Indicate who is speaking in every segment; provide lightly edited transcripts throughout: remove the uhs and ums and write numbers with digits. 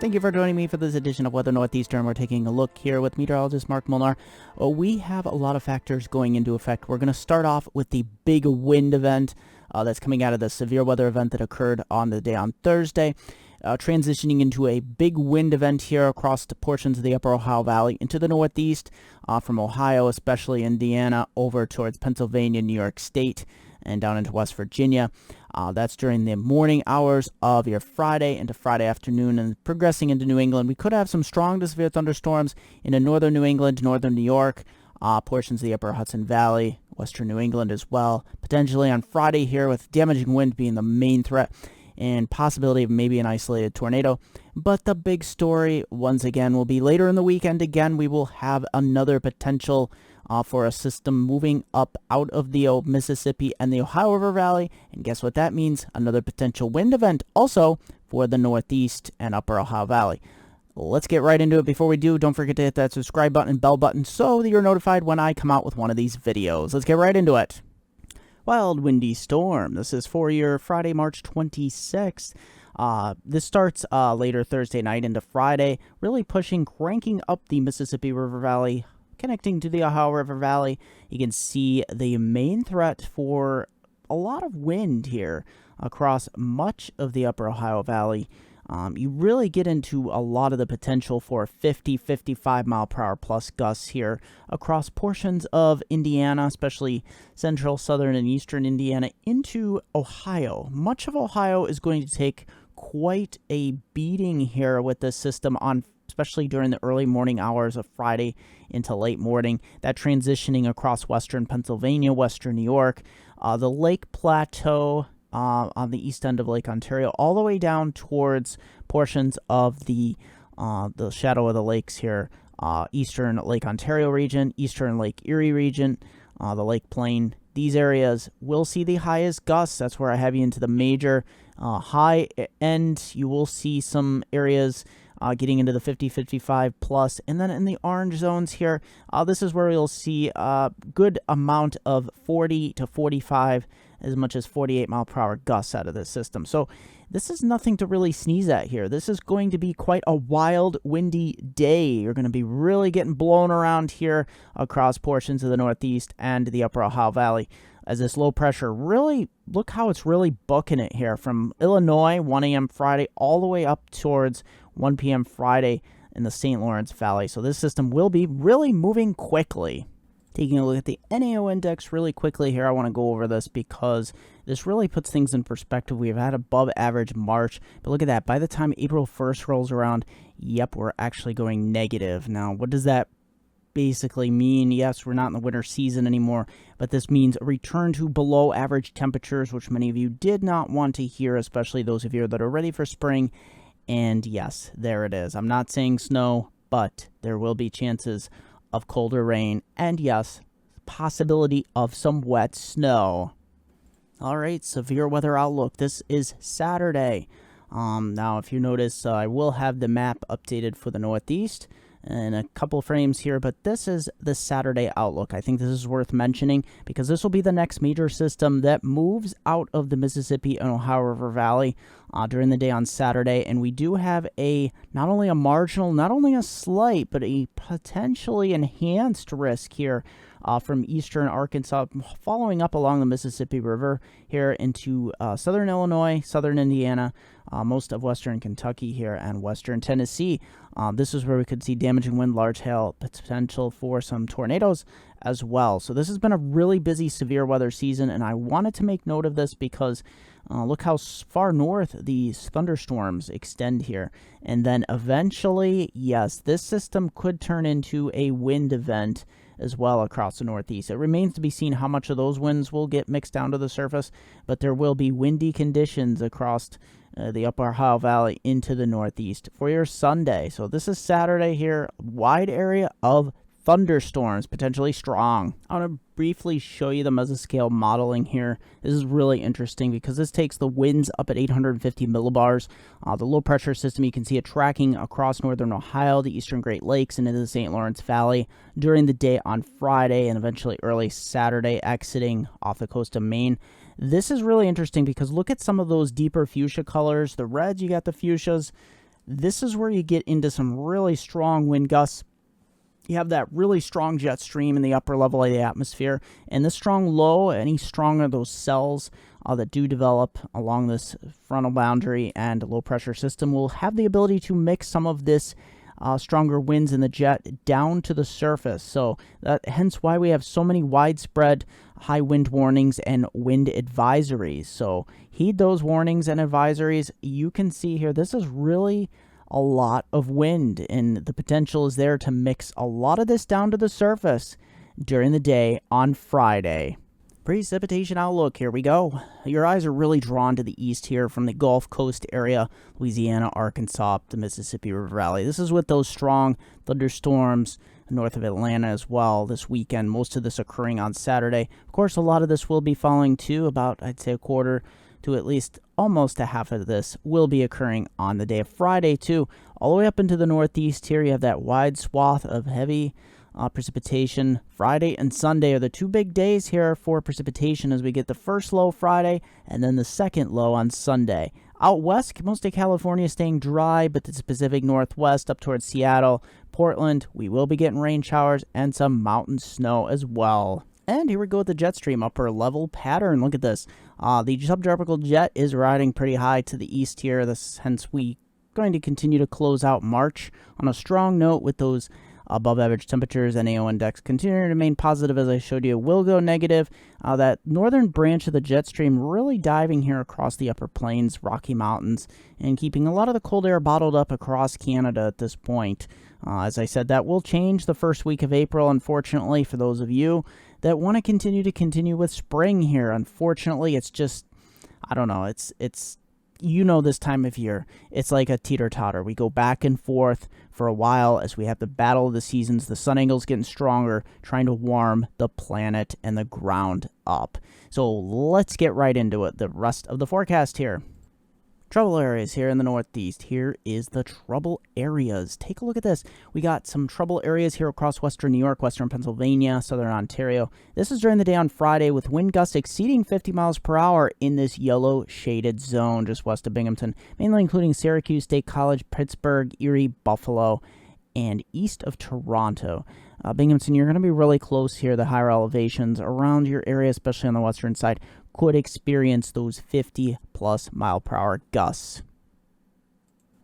Speaker 1: Thank you for joining me for this edition of Weather Northeastern. We're taking a look here with meteorologist Mark Molnar. We have a lot of factors going into effect. We're going to start off with the big wind event that's coming out of the severe weather event that occurred on the day on Thursday. Transitioning into a big wind event here across the portions of the upper Ohio Valley into the northeast, from Ohio, especially Indiana, over towards Pennsylvania, New York State, and down into West Virginia. That's during the morning hours of your Friday into Friday afternoon and progressing into New England. We could have some strong to severe thunderstorms into northern New England, northern New York, portions of the upper Hudson Valley, western New England as well. Potentially on Friday here with damaging wind being the main threat and possibility of maybe an isolated tornado. But the big story, once again, will be later in the weekend. Again, we will have another potential for a system moving up out of the Mississippi and the Ohio River Valley. And guess what that means? Another potential wind event also for the Northeast and upper Ohio Valley. Let's get right into it. Before we do, don't forget to hit that subscribe button and bell button so that you're notified when I come out with one of these videos. Let's get right into it. Wild windy storm. This is for your Friday, March 26th. This starts later Thursday night into Friday, really cranking up the Mississippi River Valley, connecting to the Ohio River Valley. You can see the main threat for a lot of wind here across much of the upper Ohio Valley. You really get into a lot of the potential for 50-55 mile per hour plus gusts here across portions of Indiana, especially central, southern, and eastern Indiana into Ohio. Much of Ohio is going to take quite a beating here with this system on, especially during the early morning hours of Friday into late morning. That transitioning across western Pennsylvania, western New York, the Lake Plateau, on the east end of Lake Ontario, all the way down towards portions of the shadow of the lakes here, eastern Lake Ontario region, eastern Lake Erie region, the Lake Plain. These areas will see the highest gusts. That's where I have you into the major high end. You will see some areas getting into the 50-55 plus, and then in the orange zones here, this is where you'll see a good amount of 40 to 45, as much as 48 mile per hour gusts out of this system. So this is nothing to really sneeze at here. This is going to be quite a wild, windy day. You're going to be really getting blown around here across portions of the Northeast and the upper Ohio Valley, as this low pressure really, look how it's really booking it here from Illinois, 1 a.m. Friday, all the way up towards 1 p.m. Friday in the St. Lawrence Valley. So this system will be really moving quickly. Taking a look at the NAO index really quickly here, I want to go over this because this really puts things in perspective. We've had above average March, but look at that. By the time April 1st rolls around, yep, we're actually going negative. Now, what does that basically mean? Yes, we're not in the winter season anymore, but this means a return to below average temperatures, which many of you did not want to hear, especially those of you that are ready for spring. And yes, there it is. I'm not saying snow, but there will be chances of colder rain, and yes, possibility of some wet snow. All right, severe weather outlook. This is Saturday. Now, if you notice, I will have the map updated for the Northeast in a couple frames here, but this is the Saturday outlook. I think this is worth mentioning because this will be the next major system that moves out of the Mississippi and Ohio River Valley during the day on Saturday, and we do have not only a marginal, not only a slight, but a potentially enhanced risk here from eastern Arkansas, following up along the Mississippi River here into southern Illinois, southern Indiana, most of western Kentucky here, and western Tennessee. This is where we could see damaging wind, large hail, potential for some tornadoes as well. So this has been a really busy severe weather season, and I wanted to make note of this because look how far north these thunderstorms extend here. And then eventually, yes, this system could turn into a wind event as well across the Northeast. It remains to be seen how much of those winds will get mixed down to the surface, but there will be windy conditions across the upper Ohio Valley into the Northeast for your Sunday. So this is Saturday here, wide area of thunderstorms, potentially strong. I want to briefly show you the mesoscale modeling here. This is really interesting because this takes the winds up at 850 millibars. The low pressure system, you can see it tracking across northern Ohio, the eastern Great Lakes, and into the St. Lawrence Valley during the day on Friday and eventually early Saturday, exiting off the coast of Maine. This is really interesting because look at some of those deeper fuchsia colors. The reds, you got the fuchsias. this is where you get into some really strong wind gusts. You have that really strong jet stream in the upper level of the atmosphere, and this strong low, any stronger of those cells that do develop along this frontal boundary and low pressure system will have the ability to mix some of this stronger winds in the jet down to the surface. So hence why we have so many widespread high wind warnings and wind advisories. So heed those warnings and advisories. You can see here, this is really a lot of wind, and the potential is there to mix a lot of this down to the surface during the day on Friday. Precipitation outlook, here we go. Your eyes are really drawn to the east here from the Gulf Coast area, Louisiana, Arkansas, up the Mississippi River Valley. This is with those strong thunderstorms north of Atlanta as well this weekend, most of this occurring on Saturday. Of course, a lot of this will be following too, about, I'd say, a quarter to at least almost a half of this will be occurring on the day of Friday too. All the way up into the northeast here, you have that wide swath of heavy precipitation. Friday and Sunday are the two big days here for precipitation, as we get the first low Friday and then the second low on Sunday. Out west, most of California staying dry, but the Pacific Northwest up towards Seattle, Portland, we will be getting rain showers and some mountain snow as well. And here we go with the jet stream upper level pattern. Look at this. The subtropical jet is riding pretty high to the east here. Hence we going to continue to close out March on a strong note with those above average temperatures. NAO index continuing to remain positive, as I showed you. Will go negative. That northern branch of the jet stream really diving here across the upper plains, Rocky Mountains, and keeping a lot of the cold air bottled up across Canada at this point. As I said, that will change the first week of April, unfortunately, for those of you that want to continue with spring here. Unfortunately, it's just, I don't know, it's this time of year, it's like a teeter-totter. We go back and forth for a while as we have the battle of the seasons. The sun angle's getting stronger, trying to warm the planet and the ground up. So let's get right into it. The rest of the forecast here. Trouble areas here in the Northeast. Here is the trouble areas. Take a look at this. We got some trouble areas here across western New York, western Pennsylvania, southern Ontario. This is during the day on Friday with wind gusts exceeding 50 miles per hour in this yellow shaded zone just west of Binghamton, mainly including Syracuse, State College, Pittsburgh, Erie, Buffalo, and east of Toronto. Binghamton, you're going to be really close here. The higher elevations around your area, especially on the western side, could experience those 50-plus mile per hour gusts.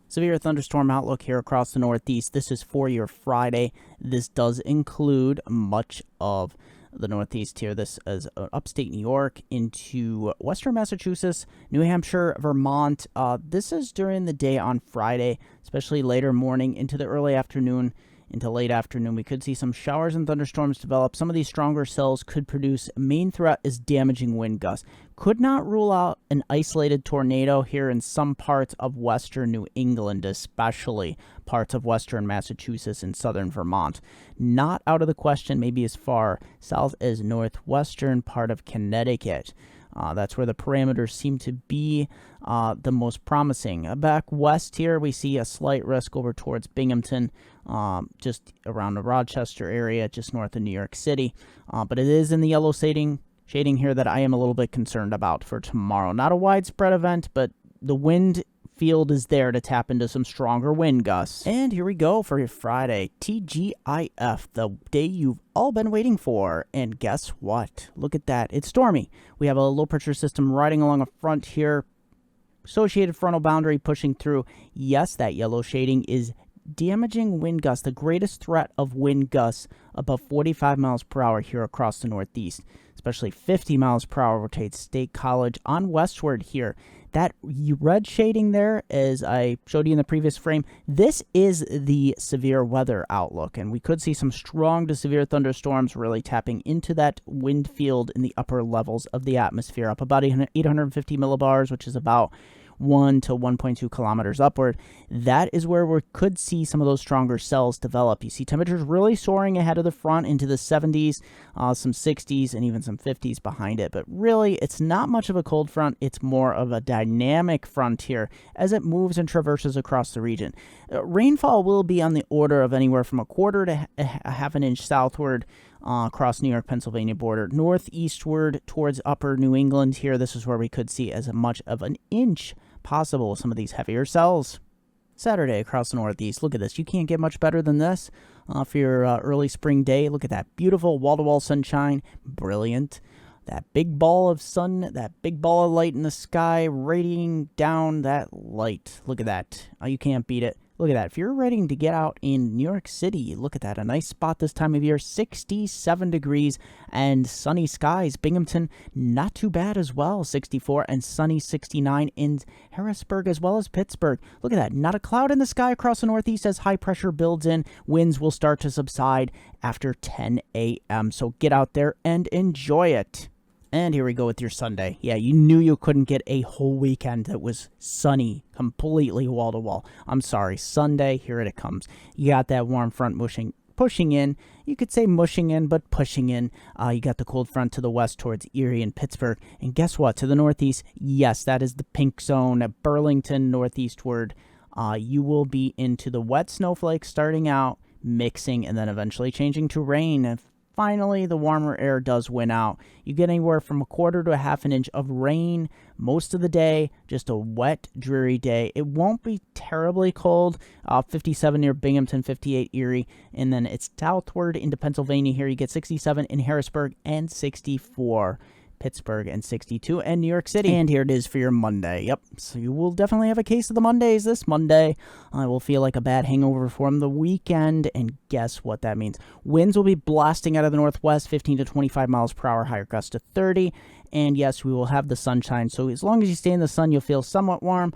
Speaker 1: Severe thunderstorm outlook here across the Northeast. This is for your Friday. This does include much of the Northeast here. This is upstate New York into western Massachusetts, New Hampshire, Vermont. This is during the day on Friday, especially later morning into the early afternoon. Into late afternoon, we could see some showers and thunderstorms develop. Some of these stronger cells could produce. Main threat is damaging wind gusts. Could not rule out an isolated tornado here in some parts of western New England, especially parts of western Massachusetts and southern Vermont. Not out of the question, maybe as far south as northwestern part of Connecticut. That's where the parameters seem to be the most promising. Back west here, we see a slight risk over towards Binghamton, just around the Rochester area, just north of New York City. But it is in the yellow shading here that I am a little bit concerned about for tomorrow. Not a widespread event, but the wind field is there to tap into some stronger wind gusts. And here we go for your Friday, TGIF, the day you've all been waiting for. And guess what? Look at that. It's stormy. We have a low pressure system riding along a front here. Associated frontal boundary pushing through. Yes, that yellow shading is damaging wind gusts, the greatest threat of wind gusts above 45 miles per hour here across the Northeast. Especially 50 miles per hour rotates State College on westward here. That red shading there, as I showed you in the previous frame, this is the severe weather outlook, and we could see some strong to severe thunderstorms really tapping into that wind field in the upper levels of the atmosphere, up about 850 millibars, which is about 1 to 1.2 kilometers upward. That is where we could see some of those stronger cells develop. You see temperatures really soaring ahead of the front into the 70s, some 60s, and even some 50s behind it. But really, it's not much of a cold front. It's more of a dynamic front here as it moves and traverses across the region. Rainfall will be on the order of anywhere from a quarter to a half an inch southward across New York-Pennsylvania border. Northeastward towards upper New England here, this is where we could see as much of an inch possible with some of these heavier cells. Saturday across the Northeast. Look at this. You can't get much better than this for your early spring day. Look at that beautiful wall-to-wall sunshine. Brilliant. That big ball of sun, that big ball of light in the sky radiating down that light. Look at that. You can't beat it. Look at that. If you're ready to get out in New York City, look at that. A nice spot this time of year. 67 degrees and sunny skies. Binghamton, not too bad as well. 64 and sunny 69 in Harrisburg as well as Pittsburgh. Look at that. Not a cloud in the sky across the Northeast as high pressure builds in. Winds will start to subside after 10 a.m. So get out there and enjoy it. And here we go with your Sunday. Yeah, you knew you couldn't get a whole weekend that was sunny, completely wall-to-wall. I'm sorry, Sunday, here it comes. You got that warm front pushing in. You could say mushing in, but pushing in. You got the cold front to the west towards Erie and Pittsburgh. And guess what? To the northeast, yes, that is the pink zone at Burlington, northeastward. You will be into the wet snowflakes starting out, mixing, and then eventually changing to rain. Finally, the warmer air does win out. You get anywhere from a quarter to a half an inch of rain most of the day. Just a wet, dreary day. It won't be terribly cold. 57 near Binghamton, 58 Erie. And then it's southward into Pennsylvania here. You get 67 in Harrisburg and 64 Pittsburgh and 62 and New York City. And here it is for your Monday. Yep. So you will definitely have a case of the Mondays this Monday. I will feel like a bad hangover from the weekend. And guess what that means? Winds will be blasting out of the northwest, 15 to 25 miles per hour, higher gusts to 30. And yes, we will have the sunshine. So as long as you stay in the sun, you'll feel somewhat warm.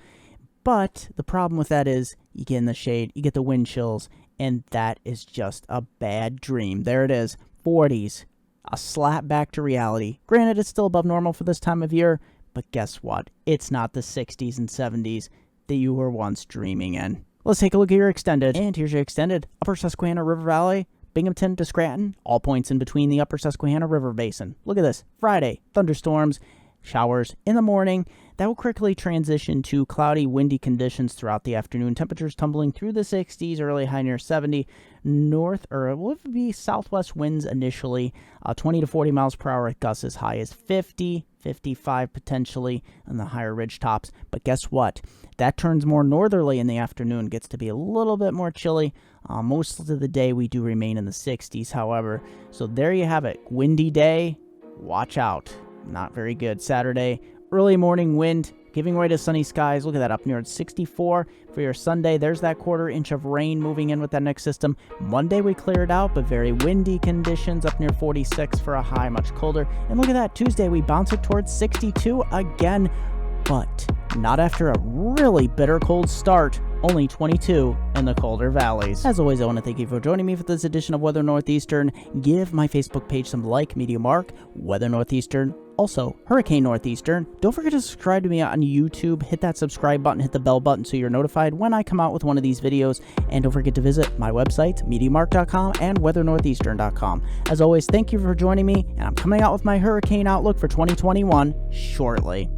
Speaker 1: But the problem with that is you get in the shade, you get the wind chills, and that is just a bad dream. There it is, 40s. A slap back to reality. Granted, it's still above normal for this time of year, but guess what? It's not the 60s and 70s that you were once dreaming in. Let's take a look at your extended. And here's your extended. Upper Susquehanna River Valley, Binghamton to Scranton, all points in between the Upper Susquehanna River Basin. Look at this. Friday, thunderstorms, showers in the morning. That will quickly transition to cloudy, windy conditions throughout the afternoon. Temperatures tumbling through the 60s, early high near 70. North, or it will be southwest winds initially, 20 to 40 miles per hour at gusts as high as 50, 55 potentially on the higher ridge tops. But guess what? That turns more northerly in the afternoon, gets to be a little bit more chilly. Most of the day we do remain in the 60s, however. So there you have it. Windy day. Watch out. Not very good. Saturday, early morning wind, giving way to sunny skies. Look at that, up near 64 for your Sunday. There's that quarter inch of rain moving in with that next system. Monday we cleared out, but very windy conditions, up near 46 for a high, much colder. And look at that, Tuesday we bounce it towards 62 again, but not after a really bitter cold start. Only 22 in the colder valleys. As always, I want to thank you for joining me for this edition of Weather Northeastern. Give my Facebook page some like, Media Mark, Weather Northeastern, also Hurricane Northeastern. Don't forget to subscribe to me on YouTube. Hit that subscribe button, hit the bell button so you're notified when I come out with one of these videos. And don't forget to visit my website, MediaMark.com and WeatherNortheastern.com. As always, thank you for joining me, and I'm coming out with my hurricane outlook for 2021 shortly.